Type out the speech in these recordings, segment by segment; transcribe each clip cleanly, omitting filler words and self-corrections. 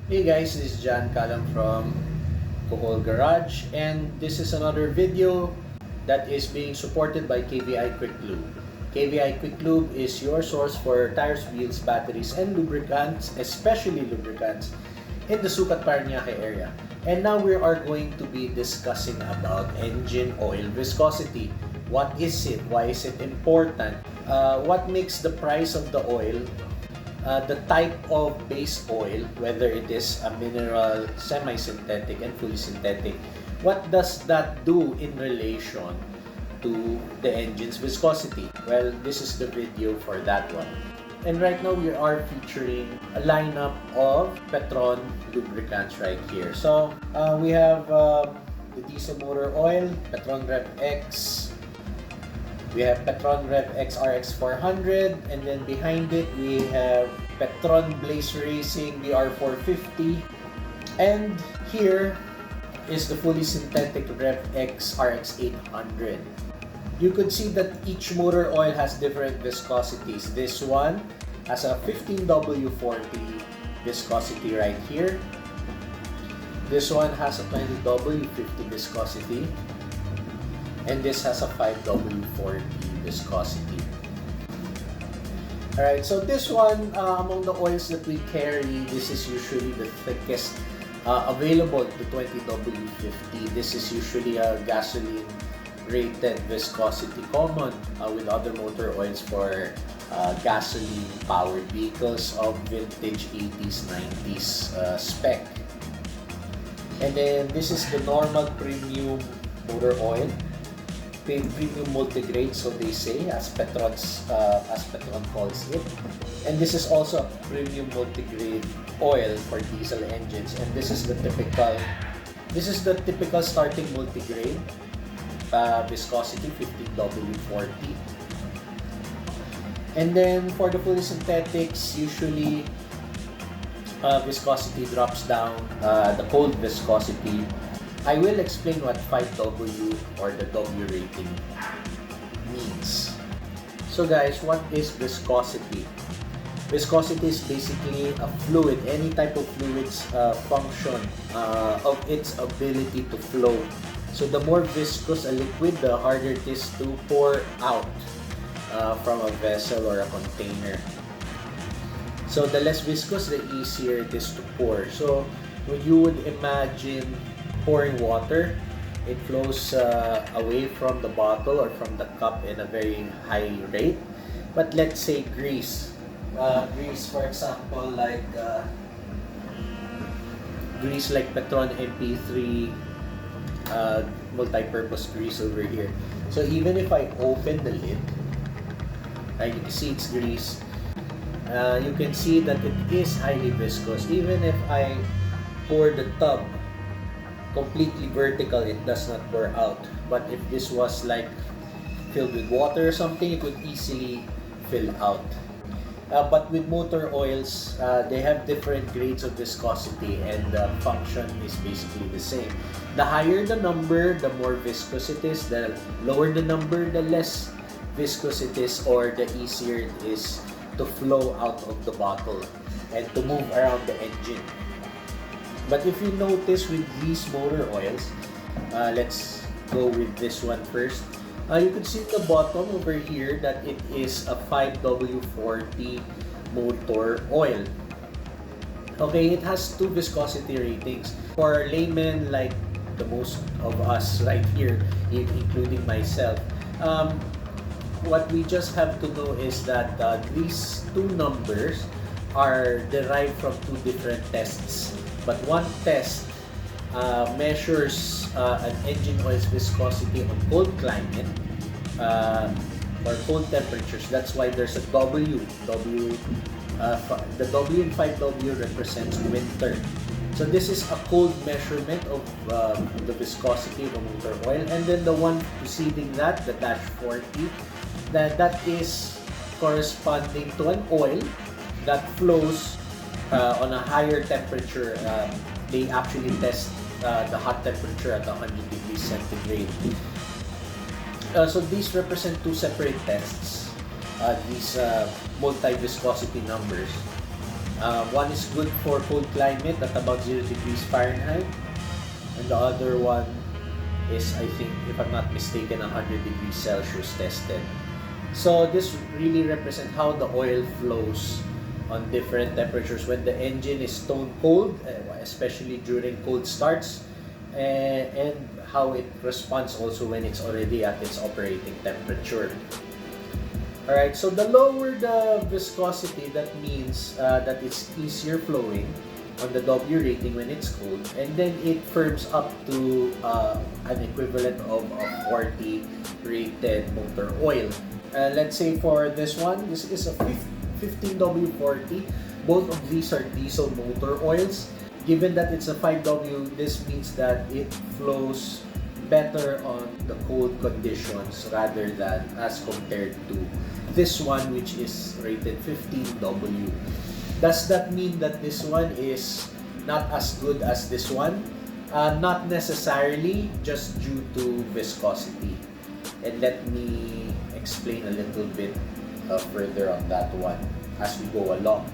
Hey guys, this is John Kalam from Kuhol Garage, and this is another video that is being supported by KVI Quiklube. KVI Quiklube is your source for tires, wheels, batteries, and lubricants, especially lubricants, in the Sucat Paranaque area. And now we are going to be discussing about engine oil viscosity. What is it? Why is it important? What makes the price of the oil? The type of base oil, whether it is a mineral, semi-synthetic, and fully synthetic, what does that do in relation to the engine's viscosity? Well, this is the video for that one. And right now we are featuring a lineup of Petron lubricants right here. So we have the diesel motor oil, Petron Rev X. We have Petron Rev X RX 400, and then behind it we have Petron Blaze Racing BR 450, and here is the fully synthetic Rev X RX 800. You could see that each motor oil has different viscosities. This one has a 15W40 viscosity right here. This one has a 20W50 viscosity. And this has a 5W40 viscosity. Alright, so this one, among the oils that we carry, this is usually the thickest available, the 20W50. This is usually a gasoline rated viscosity, common with other motor oils for gasoline powered vehicles of vintage 80s, 90s spec. And then this is the normal premium motor oil. Premium multigrade, so they say, as Petron calls it. And this is also a premium multigrade oil for diesel engines. And this is the typical starting multigrade viscosity, 15W40. And then for the fully synthetics, usually viscosity drops down. The cold viscosity. I will explain what 5W or the W rating means. So guys, what is viscosity? Viscosity is basically a fluid, any type of fluid's function of its ability to flow. So the more viscous a liquid, the harder it is to pour out from a vessel or a container. So the less viscous, the easier it is to pour. So when you would imagine pouring water, it flows away from the bottle or from the cup in a very high rate. But let's say grease, for example, like grease like Petron MP3 multi-purpose grease over here. So even if I open the lid, you can see it's grease. You can see that it is highly viscous. Even if I pour the tub completely vertical, it does not pour out. But if this was like filled with water or something, it would easily fill out. But with motor oils, they have different grades of viscosity, and the function is basically the same. The higher the number, the more viscous it is. The lower the number, the less viscous it is, or the easier it is to flow out of the bottle and to move around the engine. But if you notice with these motor oils, let's go with this one first. You can see at the bottom over here that it is a 5W40 motor oil. Okay, it has two viscosity ratings. For laymen like the most of us right here, including myself, what we just have to know is that these two numbers are derived from two different tests. But one test measures an engine oil's viscosity on cold climate or cold temperatures. That's why there's a W. The W in 5W represents winter. So this is a cold measurement of the viscosity of a motor oil. And then the one preceding that, the dash 40, that is corresponding to an oil that flows on a higher temperature. They actually test the hot temperature at 100 degrees centigrade. So these represent two separate tests, these multi-viscosity numbers. One is good for cold climate at about 0 degrees Fahrenheit, and the other one is, I think, if I'm not mistaken, 100 degrees Celsius tested. So this really represents how the oil flows on different temperatures when the engine is stone cold, especially during cold starts, and how it responds also when it's already at its operating temperature. Alright, so the lower the viscosity, that means that it's easier flowing on the W rating when it's cold, and then it firms up to an equivalent of a 40 rated motor oil. Let's say for this one, this is a 15W40. Both of these are diesel motor oils. Given that it's a 5W, this means that it flows better on the cold conditions rather than as compared to this one, which is rated 15W. Does that mean that this one is not as good as this one? Not necessarily, just due to viscosity. And let me explain a little bit further on that one as we go along.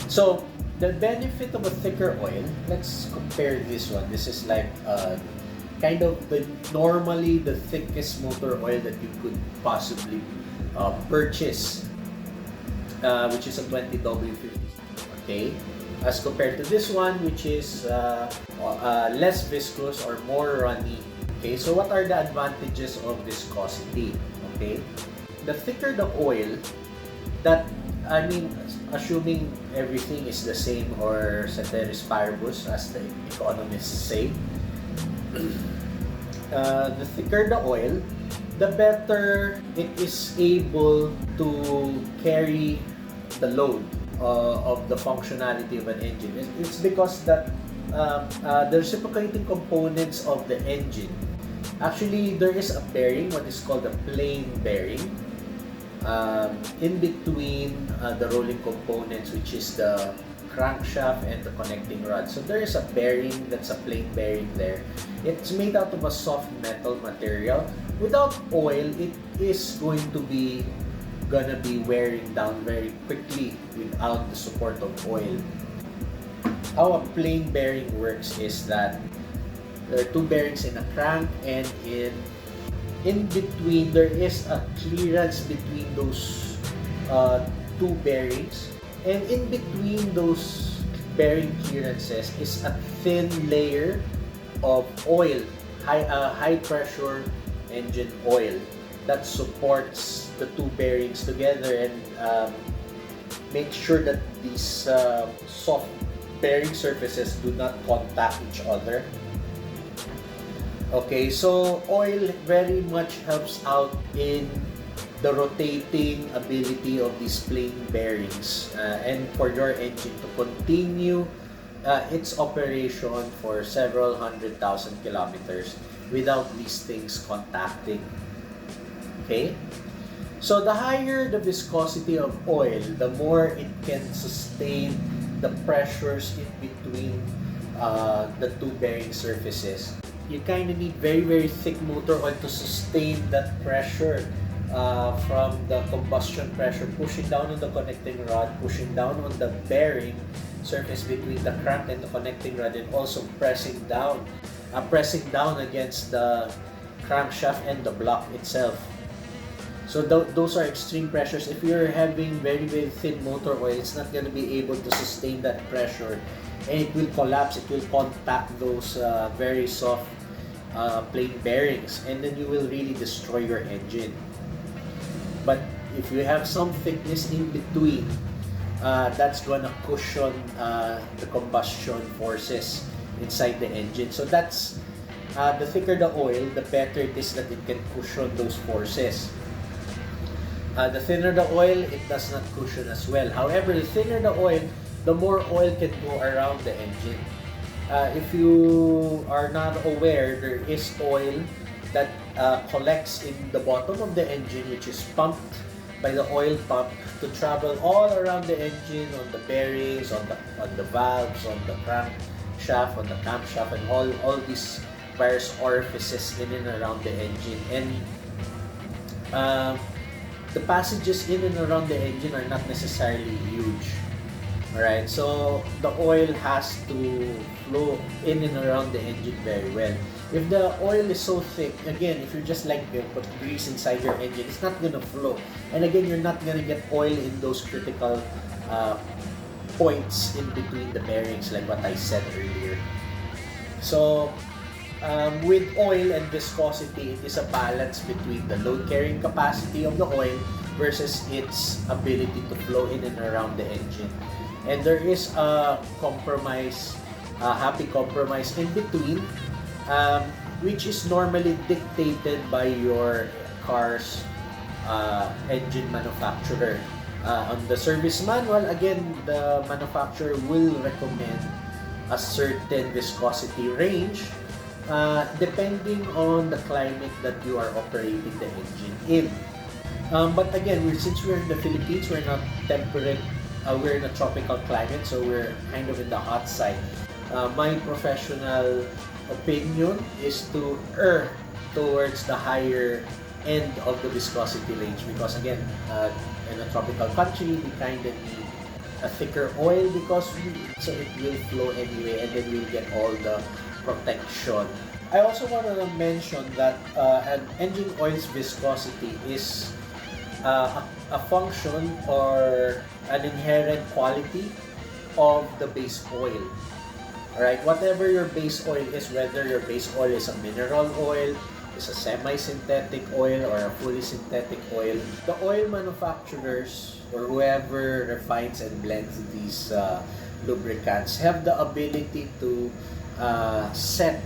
So the benefit of a thicker oil, let's compare this one. This is like kind of normally the thickest motor oil that you could possibly purchase, which is a 20W50. Okay, as compared to this one, which is less viscous or more runny. Okay, so what are the advantages of viscosity? Okay, the thicker the oil, that, I mean, assuming everything is the same or ceteris paribus, as the economists say, the thicker the oil, the better it is able to carry the load of the functionality of an engine. It's because that the reciprocating components of the engine, actually there is a bearing, what is called a plain bearing, in between the rolling components, which is the crankshaft and the connecting rod. So there is a bearing, that's a plain bearing there. It's made out of a soft metal material. Without oil, it is going to be wearing down very quickly without the support of oil. How a plain bearing works is that there are two bearings in a crank, and in between there is a clearance between those two bearings, and in between those bearing clearances is a thin layer of oil, high pressure engine oil, that supports the two bearings together and make sure that these soft bearing surfaces do not contact each other. Okay, so oil very much helps out in the rotating ability of these plain bearings and for your engine to continue its operation for several 100,000 kilometers without these things contacting. Okay, so the higher the viscosity of oil, the more it can sustain the pressures in between the two bearing surfaces. You kind of need very thick motor oil to sustain that pressure from the combustion pressure, pushing down on the connecting rod, pushing down on the bearing surface between the crank and the connecting rod, and also pressing down against the crankshaft and the block itself. So those are extreme pressures. If you're having very thin motor oil, it's not going to be able to sustain that pressure, and it will collapse. It will contact those very soft plain bearings, and then you will really destroy your engine. But if you have some thickness in between, that's gonna cushion the combustion forces inside the engine. So that's the thicker the oil, the better it is that it can cushion those forces. The thinner the oil, it does not cushion as well. However, the thinner the oil, the more oil can go around the engine. If you are not aware, there is oil that collects in the bottom of the engine, which is pumped by the oil pump to travel all around the engine, on the bearings, on the valves, on the crankshaft, on the camshaft, and all these various orifices in and around the engine. And the passages in and around the engine are not necessarily huge. Alright, so the oil has to flow in and around the engine very well. If the oil is so thick, again, if you're just like put grease inside your engine, it's not gonna flow. And again, you're not gonna get oil in those critical points in between the bearings, like what I said earlier. So, with oil and viscosity, it is a balance between the load carrying capacity of the oil versus its ability to flow in and around the engine. And there is a compromise, a happy compromise in between, which is normally dictated by your car's engine manufacturer. On the service manual, again, the manufacturer will recommend a certain viscosity range depending on the climate that you are operating the engine in. But again, since we're in the Philippines, we're not temperate, we're in a tropical climate, so we're kind of in the hot side. My professional opinion is to err towards the higher end of the viscosity range because again, in a tropical country, we kind of need a thicker oil because so it will flow anyway and then we'll get all the protection. I also want to mention that an engine oil's viscosity is a function or an inherent quality of the base oil. Alright, whatever your base oil is, whether your base oil is a mineral oil, is a semi-synthetic oil, or a fully synthetic oil, the oil manufacturers or whoever refines and blends these lubricants have the ability to set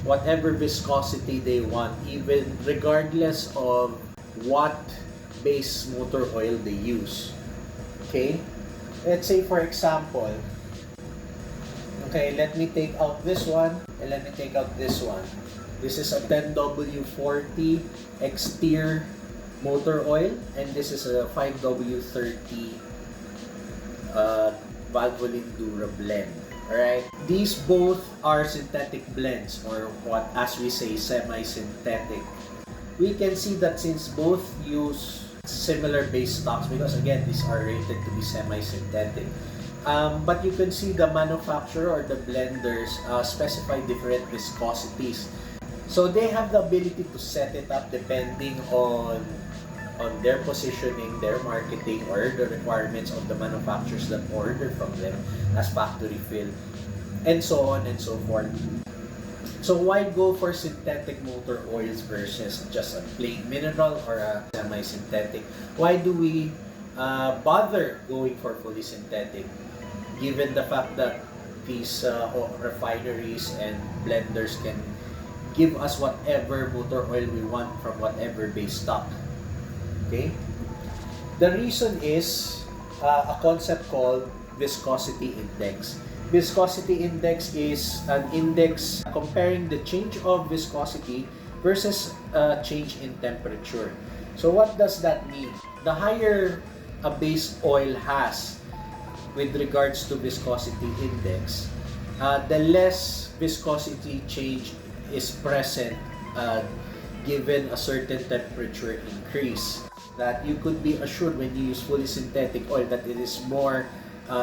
whatever viscosity they want, even regardless of what base motor oil they use. Okay, let's say for example, okay, let me take out this one and let me take out this one. This is a 10W40 X-Tier motor oil and this is a 5W30 Valvoline Dura blend. Alright, these both are synthetic blends, or what as we say, semi-synthetic. We can see that since both use similar base stocks, because again, these are rated to be semi-synthetic. But you can see the manufacturer or the blenders specify different viscosities. So they have the ability to set it up depending on their positioning, their marketing, or the requirements of the manufacturers that order from them as factory fill, and so on and so forth. So why go for synthetic motor oils versus just a plain mineral or a semi-synthetic? Why do we bother going for fully synthetic, given the fact that these refineries and blenders can give us whatever motor oil we want from whatever base stock? Okay? The reason is a concept called viscosity index. Viscosity index is an index comparing the change of viscosity versus change in temperature. So what does that mean? The higher a base oil has with regards to viscosity index, the less viscosity change is present given a certain temperature increase. That you could be assured when you use fully synthetic oil that it is more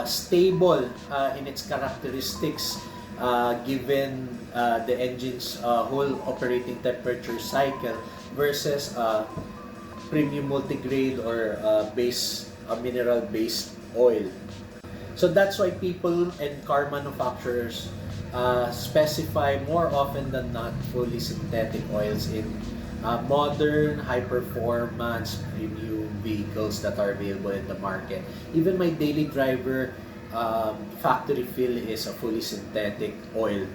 stable in its characteristics given the engine's whole operating temperature cycle versus premium multigrade or mineral based oil. So that's why people and car manufacturers specify more often than not fully synthetic oils in modern, high-performance, premium vehicles that are available in the market. Even my daily driver factory fill is a fully synthetic oil.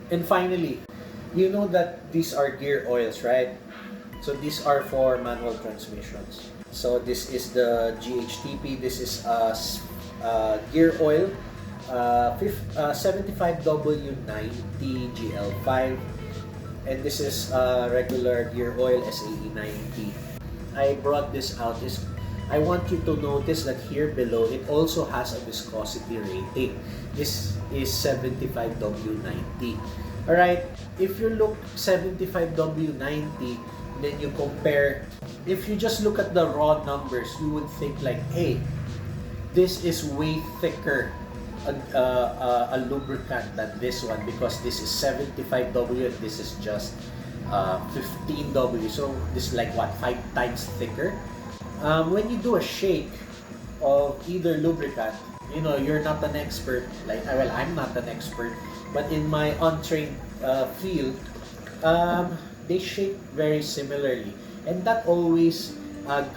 And finally, you know that these are gear oils, right? So these are for manual transmissions. So this is the GHTP. This is gear oil, 75W90 GL5. And this is regular gear oil SAE90. I brought this out is I want you to notice that here below it also has a viscosity rating. This is 75W90. Alright, if you look 75W90, then you compare, if you just look at the raw numbers, you would think like, hey, this is way thicker a lubricant than this one, because this is 75W and this is just 15W. So this is like what, 5 times thicker. When you do a shake of either lubricant, you know, you're not an expert, like, well, I'm not an expert, but in my untrained field, they shake very similarly, and that always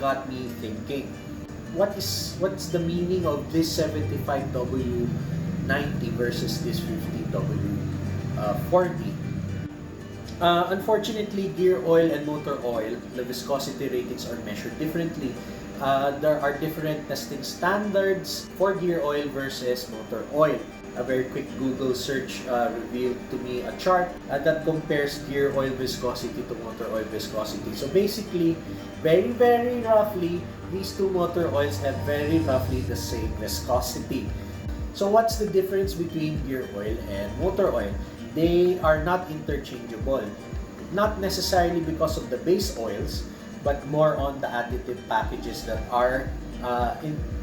got me thinking, what's the meaning of this 75W 90 versus this 15W 40? Unfortunately, gear oil and motor oil, the viscosity ratings are measured differently. There are different testing standards for gear oil versus motor oil. A very quick Google search revealed to me a chart that compares gear oil viscosity to motor oil viscosity. So basically, very roughly, these two motor oils have very roughly the same viscosity. So what's the difference between gear oil and motor oil? They are not interchangeable. Not necessarily because of the base oils, but more on the additive packages that are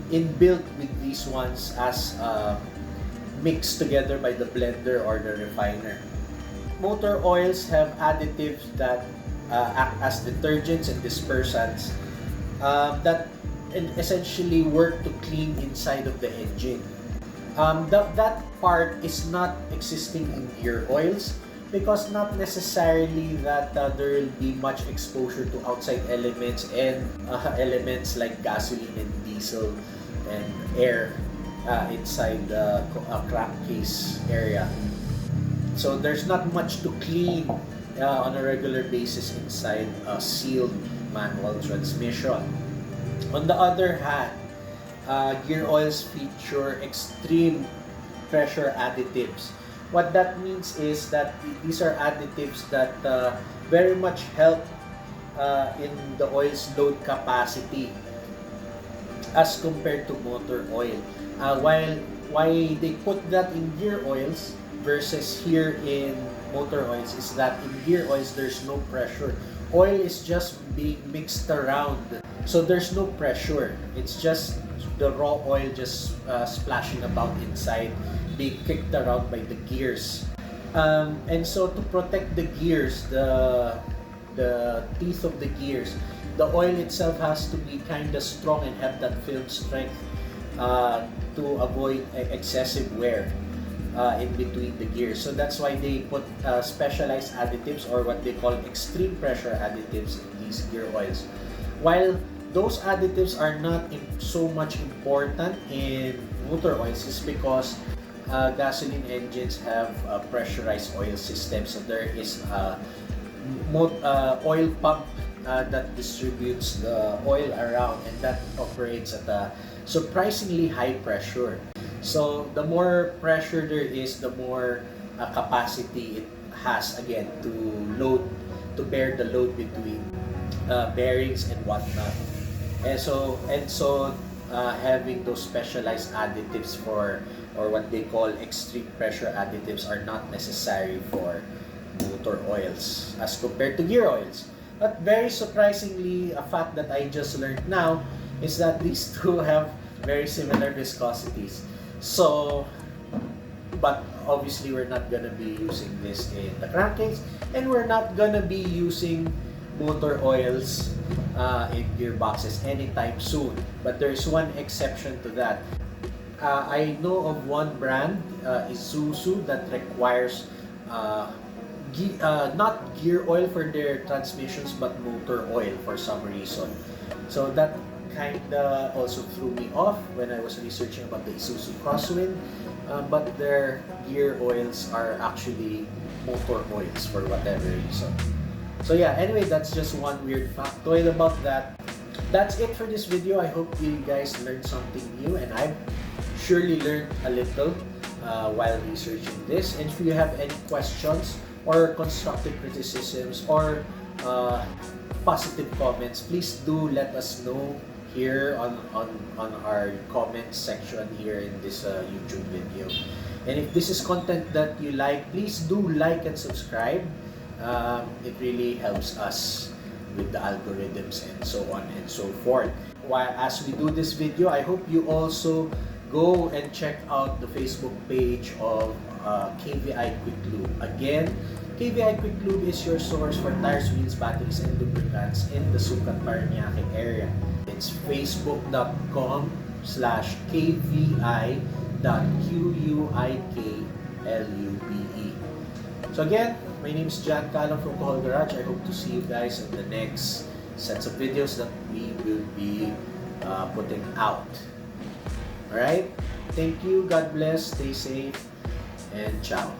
inbuilt with these ones as mixed together by the blender or the refiner. Motor oils have additives that act as detergents and dispersants that essentially work to clean inside of the engine. That part is not existing in gear oils, because not necessarily that there will be much exposure to outside elements and elements like gasoline and diesel and air inside the crankcase area. So there's not much to clean on a regular basis inside a sealed manual transmission. On the other hand, gear oils feature extreme pressure additives. What that means is that these are additives that very much help in the oil's load capacity as compared to motor oil. Why they put that in gear oils versus here in motor oils is that in gear oils there's no pressure. Oil is just being mixed around, so there's no pressure. It's just the raw oil just splashing about inside, being kicked around by the gears. And so to protect the gears, the teeth of the gears, the oil itself has to be kind of strong and have that film strength to avoid excessive wear in between the gears. So that's why they put specialized additives, or what they call extreme pressure additives, in these gear oils. While those additives are not so much important in motor oils, is because gasoline engines have a pressurized oil system. So there is a oil pump that distributes the oil around, and that operates at a surprisingly high pressure. So the more pressure there is, the more capacity it has again to bear the load between bearings and whatnot. And so having those specialized additives or what they call extreme pressure additives are not necessary for motor oils as compared to gear oils. But very surprisingly, a fact that I just learned now is that these two have very similar viscosities. So, but obviously we're not gonna be using this in the crankcase, and we're not gonna be using motor oils in gearboxes anytime soon. But there's one exception to that. I know of one brand, Isuzu, that requires not gear oil for their transmissions, but motor oil for some reason. So that kinda also threw me off when I was researching about the Isuzu Crosswind, but their gear oils are actually motor oils for whatever reason. So yeah, anyway, that's just one weird factoid about that. That's it for this video. I hope you guys learned something new, and I've surely learned a little while researching this. And if you have any questions or constructive criticisms or positive comments, please do let us know here on our comments section here in this YouTube video. And if this is content that you like, please do like and subscribe. It really helps us with the algorithms and so on and so forth. as we do this video, I hope you also go and check out the Facebook page of KVI Quiklube. Again, KVI Quiklube is your source for tires, wheels, batteries, and lubricants in the Sucat, Paranaque area. It's facebook.com/kvi.Quiklube. So again, my name is John Calum from Kuhol Garage. I hope to see you guys in the next sets of videos that we will be putting out. Alright? Thank you, God bless, stay safe, and ciao.